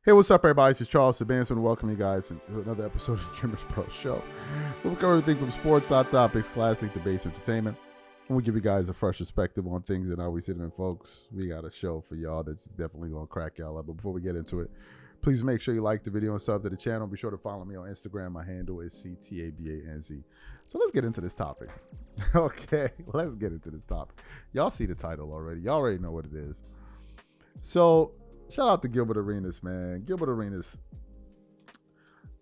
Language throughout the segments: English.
Hey, what's up, everybody? This is Charles Sabanson, and welcome you guys to another episode of DREAMERSPRO show. We'll cover everything from sports, hot topics, classic debates, entertainment, and we give you guys a fresh perspective on things and how we see them. And folks, we got a show for y'all that's definitely going to crack y'all up. But before we get into it, please make sure you like the video and sub to the channel. Be sure to follow me on Instagram. My handle is CTABANZ. So let's get into this topic. Okay, let's get into this topic. Y'all see the title already. Y'all already know what it is. So shout out to Gilbert Arenas, man. Gilbert Arenas.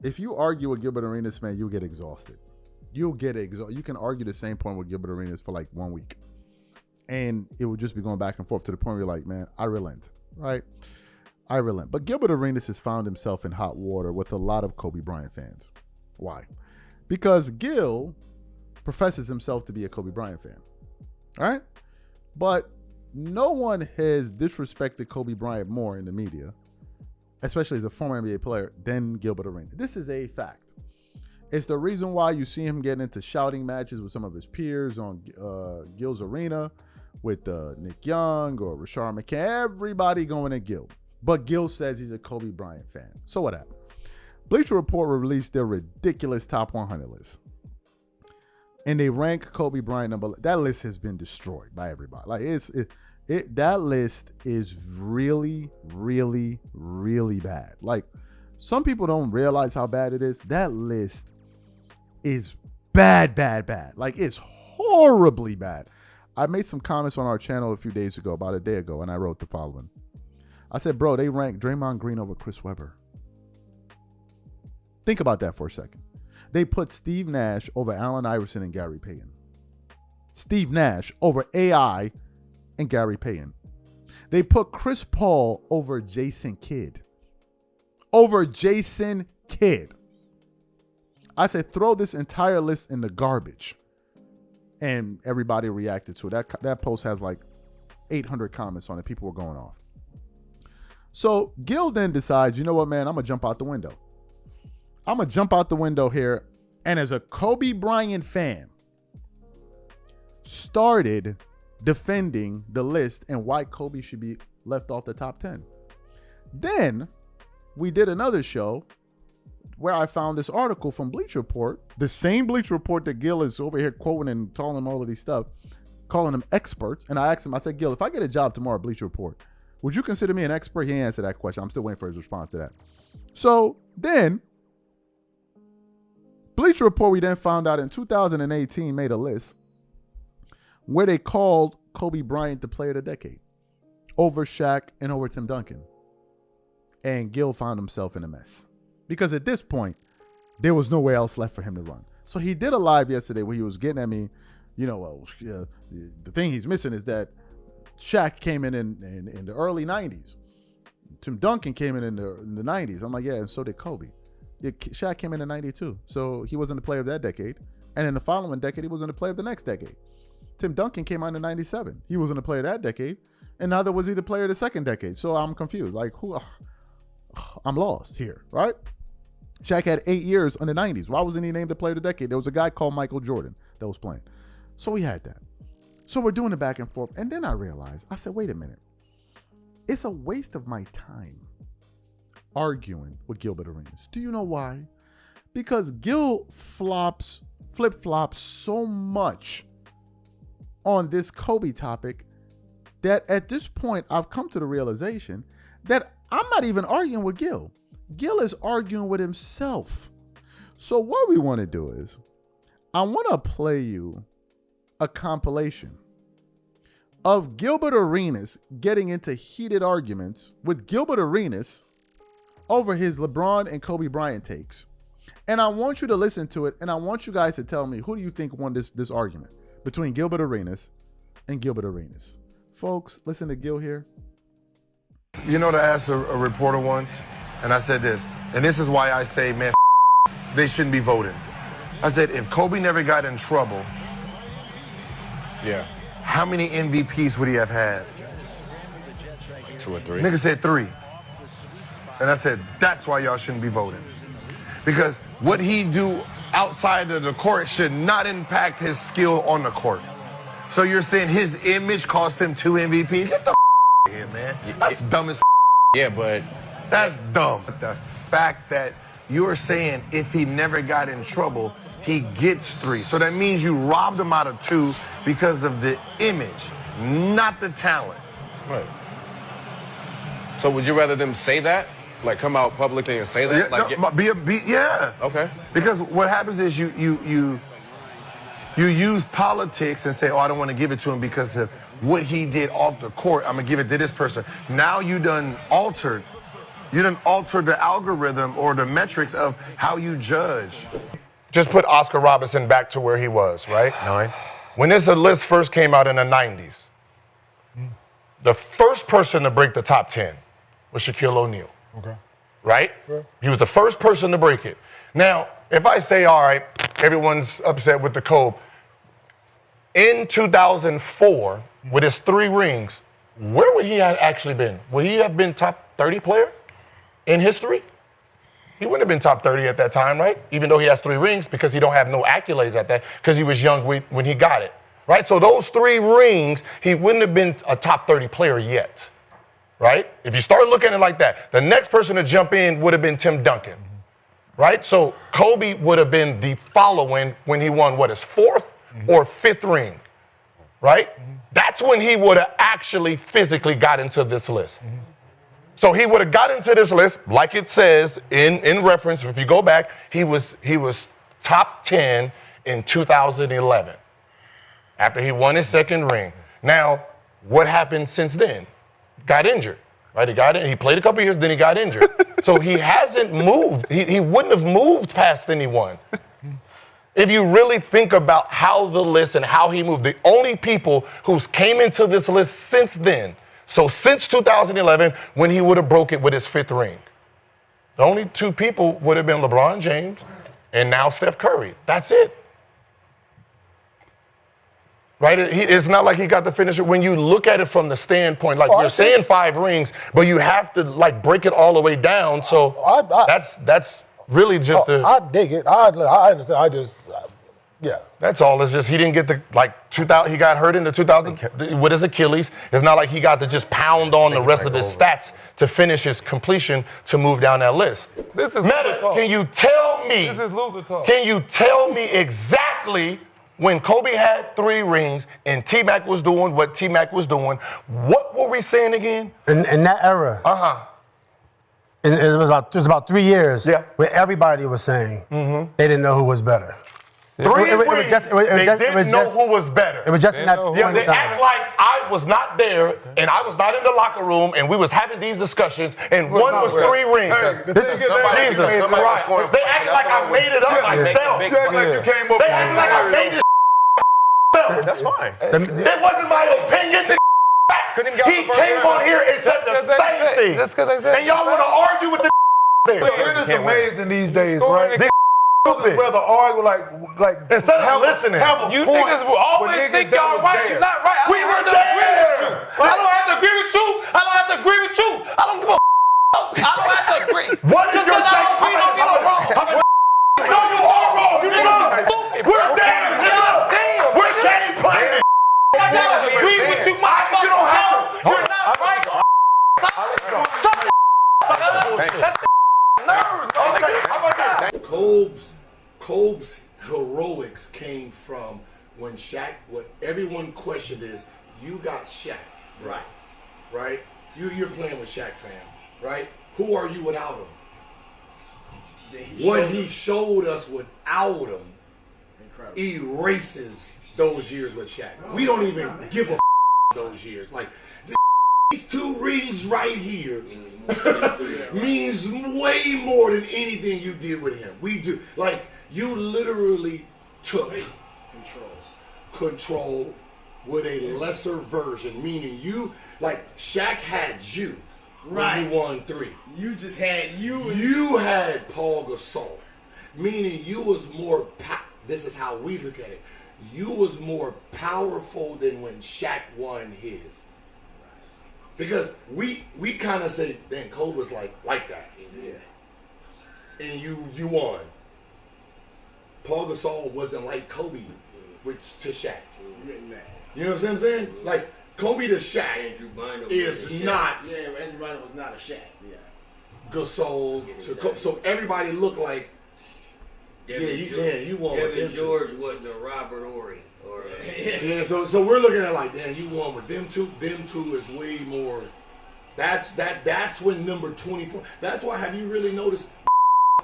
If you argue with Gilbert Arenas, man, you'll get exhausted. You'll get exhausted. You can argue the same point with Gilbert Arenas for like 1 week. And it would just be going back and forth to the point where you're like, man, I relent, right? I relent. But Gilbert Arenas has found himself in hot water with a lot of Kobe Bryant fans. Why? Because Gil professes himself to be a Kobe Bryant fan, all right? But no one has disrespected Kobe Bryant more in the media, especially as a former NBA player, than Gilbert Arenas. This is a fact. It's the reason why you see him getting into shouting matches with some of his peers on Gil's arena with Nick Young or Rashard McCann. Everybody going at Gil. But Gil says he's a Kobe Bryant fan. So what happened? Bleacher Report released their ridiculous top 100 list. And they rank Kobe Bryant number. That list has been destroyed by everybody. Like that list is really, really, really bad. Like, some people don't realize how bad it is. That list is bad, bad, bad. Like, it's horribly bad. I made some comments on our channel a few days ago, about a day ago, and I wrote the following. I said, bro, they ranked Draymond Green over Chris Webber. Think about that for a second. They put Steve Nash over Allen Iverson and Gary Payton. Steve Nash over AI and Gary Payton. They put Chris Paul over Jason Kidd. Over Jason Kidd. I said, throw this entire list in the garbage. And everybody reacted to it. That post has like 800 comments on it. People were going off. So Gil then decides, you know what, man, I'm going to jump out the window. I'm going to jump out the window here. And as a Kobe Bryant fan, started defending the list and why Kobe should be left off the top 10. Then we did another show where I found this article from Bleacher Report, the same Bleacher Report that Gil is over here quoting and calling them all of these stuff, calling them experts. And I asked him, I said, Gil, if I get a job tomorrow at Bleacher Report, would you consider me an expert? He answered that question. I'm still waiting for his response to that. So then Bleacher Report, we then found out in 2018, made a list where they called Kobe Bryant the player of the decade over Shaq and over Tim Duncan. And Gil found himself in a mess because at this point, there was nowhere else left for him to run. So he did a live yesterday where he was getting at me, you know, the thing he's missing is that Shaq came in the early 90s. Tim Duncan came in the 90s. I'm like, yeah, and so did Kobe. Yeah, Shaq came in 92, so he wasn't the player of that decade. And in the following decade, he wasn't the player of the next decade. Tim Duncan came out in 97. He wasn't a player of that decade, and neither was he the player of the second decade. So I'm confused. Like, who? I'm lost here, right? Shaq had 8 years in the 90s. Why wasn't he named the player of the decade? There was a guy called Michael Jordan that was playing. So we had that. So we're doing the back and forth. And then I realized, I said, wait a minute. It's a waste of my time arguing with Gilbert Arenas. Do you know why? Because Gil flip-flops so much on this Kobe topic that at this point I've come to the realization that I'm not even arguing with Gil. Gil is arguing with himself. So what we want to do is I want to play you a compilation of Gilbert Arenas getting into heated arguments with Gilbert Arenas over his LeBron and Kobe Bryant takes. And I want you to listen to it, and I want you guys to tell me, who do you think won this argument between Gilbert Arenas and Gilbert Arenas? Folks, listen to Gil here. You know, I asked a reporter once, and I said this, and this is why I say, man, they shouldn't be voting. I said, if Kobe never got in trouble, how many MVPs would he have had? 2 or 3. Nigga said 3. And I said, that's why y'all shouldn't be voting. Because what he do outside of the court should not impact his skill on the court. So you're saying his image cost him 2 MVPs? Get the here, man. That's dumb as Yeah, but That's dumb. But the fact that you're saying if he never got in trouble, he gets 3. So that means you robbed him out of 2 because of the image, not the talent. Right. So would you rather them say that? Like come out publicly and say that? Yeah, like, yeah. Okay. Because what happens is you use politics and say, oh, I don't want to give it to him because of what he did off the court. I'm going to give it to this person. Now you done altered the algorithm or the metrics of how you judge. Just put Oscar Robertson back to where he was, right? 9. When this list first came out in the 90s, the first person to break the top 10 was Shaquille O'Neal. Okay. Right? Yeah. He was the first person to break it. Now, if I say, all right, everyone's upset with the code. In 2004, with his 3 rings, where would he have actually been? Would he have been top 30 player in history? He wouldn't have been top 30 at that time, right? Even though he has 3 rings, because he don't have no accolades at that, because he was young when he got it, right? So those 3 rings, he wouldn't have been a top 30 player yet, right? If you start looking at it like that, the next person to jump in would have been Tim Duncan, right? So Kobe would have been the following when he won, his 4th or 5th ring, right? That's when he would have actually physically got into this list. So he would have got into this list, like it says in reference, if you go back, he was top 10 in 2011 after he won his 2nd ring. Now, what happened since then? Got injured, right? He played a couple years, then he got injured. So he hasn't moved. He wouldn't have moved past anyone. If you really think about how the list and how he moved, the only people who came into this list since then, so since 2011, when he would have broke it with his 5th ring, the only 2 people would have been LeBron James and now Steph Curry. That's it. Right? It's not like he got to finish it. When you look at it from the standpoint, like you're saying 5 rings, but you have to like break it all the way down. So that's really just I dig it. I understand. Yeah. That's all. It's just he didn't get the 2000. He got hurt in the 2000 with his Achilles. It's not like he got to just pound on the rest of his stats to finish his completion to move down that list. This is Meta, can you tell me? This is loser talk. Can you tell me exactly when Kobe had 3 rings and T-Mac was doing what T-Mac was doing? What were we saying again? In that era. And it was about 3 years where everybody was saying they didn't know who was better. They didn't know who was better. It was just in that point in time. They act like I was not there and I was not in the locker room and we was having these discussions and one was 3 rings. Hey, Jesus. Right. They act like I made it up myself. You act like you came up with They act like I made this myself. That's fine. It wasn't my opinion. He came on here and said the same thing. And y'all want to argue with the thing. It is amazing these days, right? Rather argue like instead of listening. You niggas will always think y'all right. You're not right. We were there. I don't have to agree with you. I don't have to agree with you. I don't give a I don't have to agree. What is your take? We don't get it wrong. No, you are wrong. You we're there. Damn. We're game playing. I gotta agree with you, motherfucker. You don't have to. You're not right. Shut the That's nerves. How about that? Kobe's heroics came from when Shaq, what everyone questioned is, you got Shaq. Right? You're playing with Shaq, fam. Right? Who are you without him? What he showed us without him erases those years with Shaq. We don't even give a those years. Like, these 2 rings right here means way more than anything you did with him. We do. Like, you literally took control with a lesser version, meaning you, like, Shaq had you when you won 3. You just had you. You had Paul Gasol, meaning you was more, this is how we look at it, you was more powerful than when Shaq won his. Because we kind of say, then Kobe was like that. Yeah. And you won. Paul Gasol wasn't like Kobe to Shaq. You know what I'm saying? Like, Kobe to Shaq Andrew Bynum is not. Yeah, Andrew Bynum was not a Shaq. Yeah. Gasol. So everybody looked like, you won with them George wasn't a Robert Ory. Yeah, so we're looking at like, damn, you won with them two. Them two is way more. That's when number 24. That's why, have you really noticed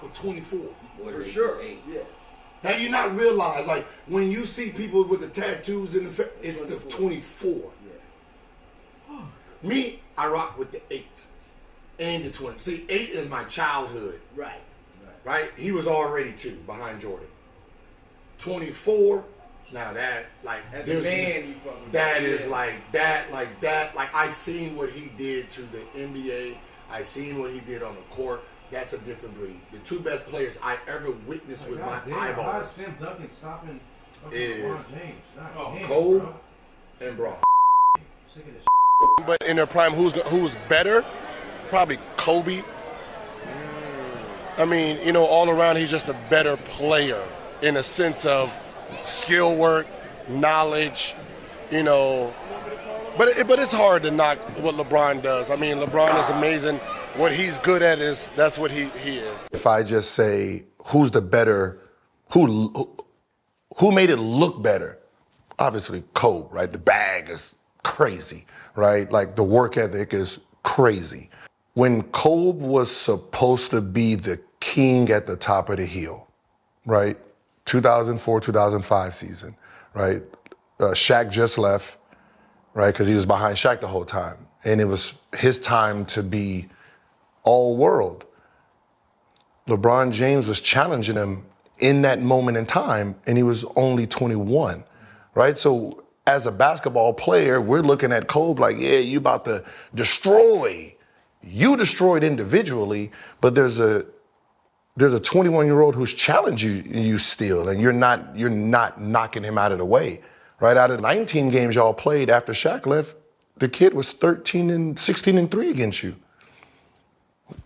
with 24? For sure. Yeah. Have you not realized, like, when you see people with the tattoos in the it's the 24. Yeah. Me, I rock with the 8 and the 20. See, 8 is my childhood. Right? He was already 2 behind Jordan. 24. Now that, like, as a man, you fucking that is like that, like I seen what he did to the NBA. I seen what he did on the court. That's a different breed. The 2 best players I ever witnessed with my eyeballs Tim Duncan stopping is LeBron James. Cole and Bron. But in their prime, who's better? Probably Kobe. I mean, you know, all around he's just a better player in a sense of skill work, knowledge, you know. But it's hard to knock what LeBron does. I mean, LeBron is amazing. What he's good at that's what he is. If I just say who's the better, who made it look better? Obviously, Kobe, right? The bag is crazy, right? Like the work ethic is crazy. When Kobe was supposed to be the king at the top of the hill, right? 2004, 2005 season, right? Shaq just left, right? Because he was behind Shaq the whole time. And it was his time to be all world. LeBron James was challenging him in that moment in time, and he was only 21, right? So as a basketball player, we're looking at Kobe like, yeah, you about to destroy. You destroyed individually, but there's a 21-year-old who's challenged you still, and you're not knocking him out of the way, right? Out of 19 games y'all played after Shaq left, the kid was 16 and 3 against you.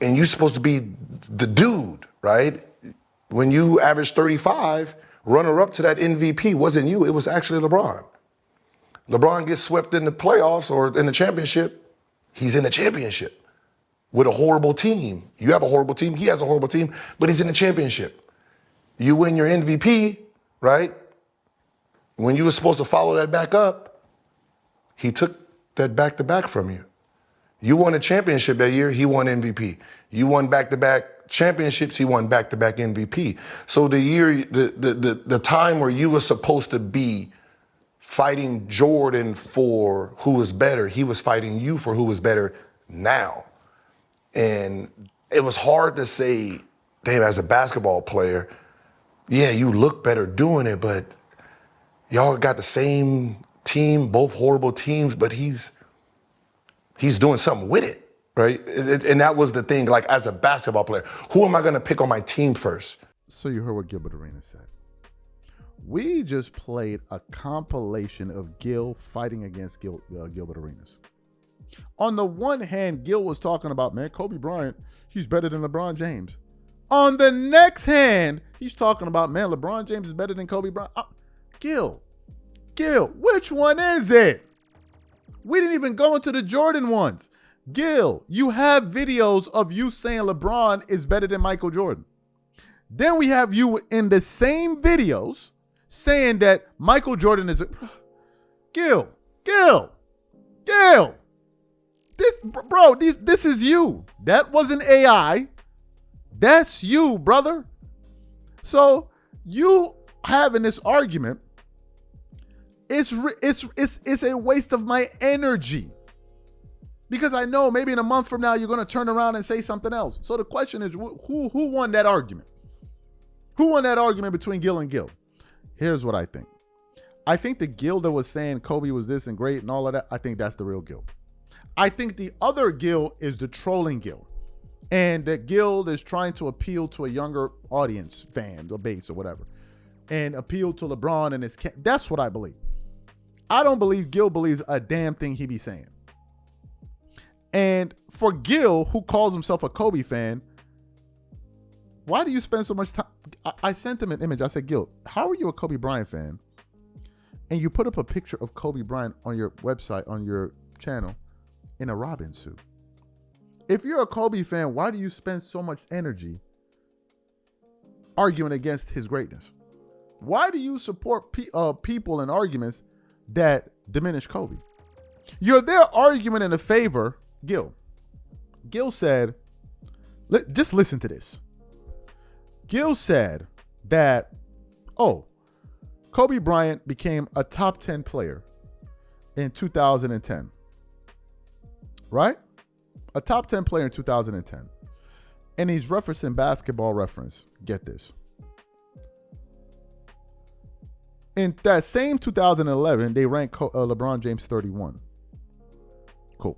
And you're supposed to be the dude, right? When you averaged 35, runner-up to that MVP wasn't you, it was actually LeBron. LeBron gets swept in the playoffs or in the championship, he's in the championship with a horrible team. You have a horrible team, he has a horrible team, but he's in the championship. You win your MVP, right? When you were supposed to follow that back up, he took that back-to-back from you. You won a championship that year, he won MVP. You won back-to-back championships, he won back-to-back MVP. So the time where you were supposed to be fighting Jordan for who was better, he was fighting you for who was better now. And it was hard to say, damn, as a basketball player, yeah, you look better doing it, but y'all got the same team, both horrible teams, but he's doing something with it, right? And that was the thing, like as a basketball player, who am I gonna pick on my team first? So you heard what Gilbert Arenas said. We just played a compilation of Gil fighting against Gilbert Arenas. On the one hand, Gil was talking about, man, Kobe Bryant, he's better than LeBron James. On the next hand, he's talking about, man, LeBron James is better than Kobe Bryant. Gil, which one is it? We didn't even go into the Jordan ones. Gil, you have videos of you saying LeBron is better than Michael Jordan. Then we have you in the same videos saying that Michael Jordan is Gil. This is you. That wasn't AI. That's you, brother. So you having this argument, it's a waste of my energy. Because I know maybe in a month from now you're going to turn around and say something else. So the question is, who won that argument? Who won that argument between Gil and Gil? Here's what I think. I think the Gil that was saying Kobe was this and great and all of that, I think that's the real Gil. I think the other Gil is the trolling Gil. And that Gil is trying to appeal to a younger audience, fan or base or whatever, and appeal to LeBron and his that's what I believe. I don't believe Gil believes a damn thing he be saying. And for Gil, who calls himself a Kobe fan, why do you spend so much time? I sent him an image. I said, Gil, how are you a Kobe Bryant fan? And you put up a picture of Kobe Bryant on your website, on your channel, in a Robin suit. if you're a Kobe fan, why do you spend so much energy arguing against his greatness? Why do you support people in arguments that diminish Kobe? You're there arguing in a favor. Gil said, just listen to this. Gil said that, Kobe Bryant became a top 10 player in 2010. Right? A top 10 player in 2010. And he's referencing Basketball Reference. Get this. In that same 2011, they ranked LeBron James 31. Cool.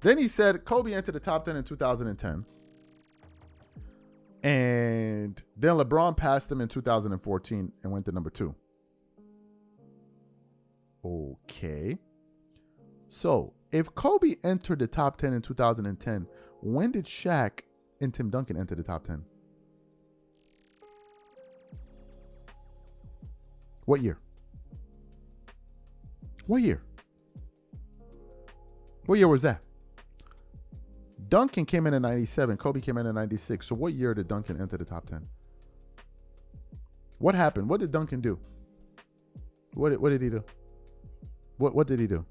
Then he said Kobe entered the top 10 in 2010. And then LeBron passed him in 2014 and went to number 2. Okay. So, if Kobe entered the top 10 in 2010, when did Shaq and Tim Duncan enter the top 10? What year? What year? What year was that? Duncan came in 97. Kobe came in 96. So what year did Duncan enter the top 10? What happened? What did Duncan do? What did he do? What did he do?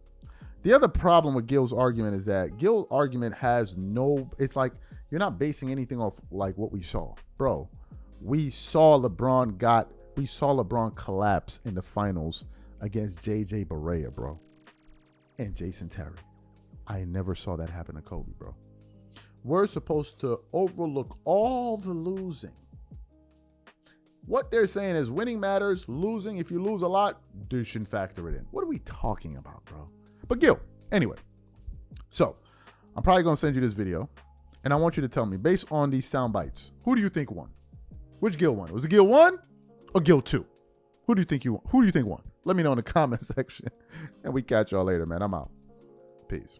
The other problem with Gil's argument is that Gil's argument has no, it's like you're not basing anything off like what we saw. Bro, we saw LeBron collapse in the finals against JJ Barea, bro. And Jason Terry. I never saw that happen to Kobe, bro. We're supposed to overlook all the losing. What they're saying is winning matters, losing, if you lose a lot, you shouldn't factor it in. What are we talking about, bro? But Gil, anyway. So, I'm probably going to send you this video, and I want you to tell me, based on these sound bites, who do you think won? Which Gil won? Was it Gil 1 or Gil 2? Who do you think won? Let me know in the comment section, and we catch y'all later, man. I'm out. Peace.